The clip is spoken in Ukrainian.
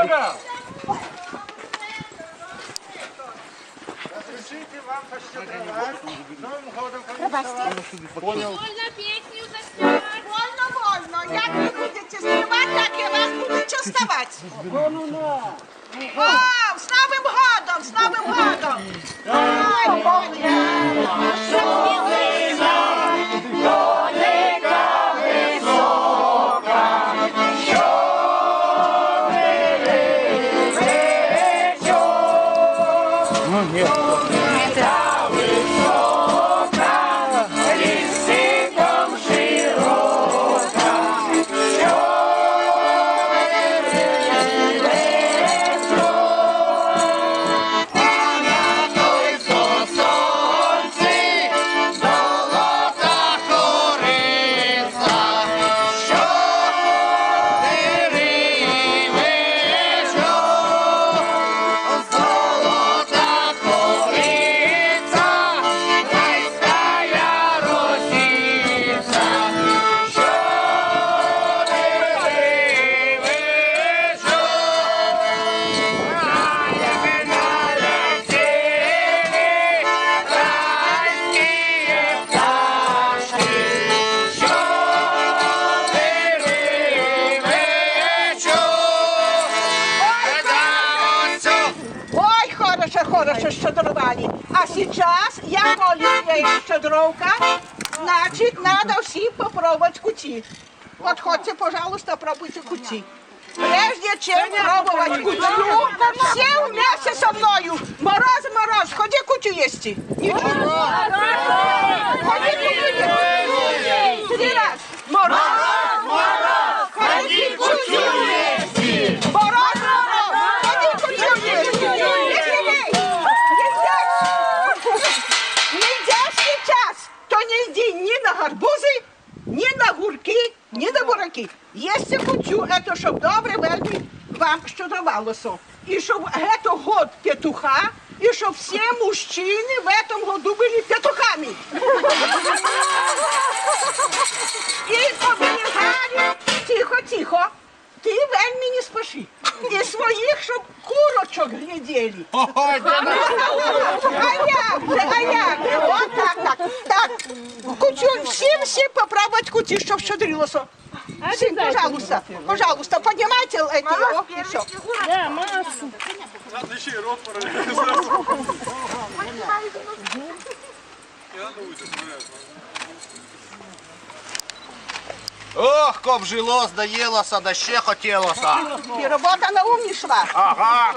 пора. Разрешите вам пощадровать. Новым годом Вольно песню заспівати. Вольно. Як ви будете співати, так я вас буду частувати. О, з Новим годом, з Новим годом. Ой, хорошо щедровали. А сейчас я молю щедровка, значит, надо всем попробовать кути. Вот хотите, пожалуйста, пробуйте кути. Прежде чем пробовать кутю, все вместе со мною. Мороз, мороз, ходи кутю есть. Ничего. Ходи кутю есть. 3 раз. Мороз, мороз, ходи кутю есть. Мороз, мороз, ходи кутю есть. Не иди ни на гарбузи, ні на гурки, ні на бураки. Їсти хочу, это щоб добре вельми вам щедровалося. І щоб это год петуха, і щоб всі мужчини в этом году були петухами. І оберігали, тихо, тихо, ти вельми не спіши. І своїх, щоб курочок глядели. А як же, от так. Так, кутю, всім попробовать кути, щоб щедрилося. Всім, пожалуйста, поднимайте эти, о, и все. Да, массу. Надо еще и рот параллельно. Ох, коб жилось, доелося, да ще хотілося. І робота на ум не йшла. Ага.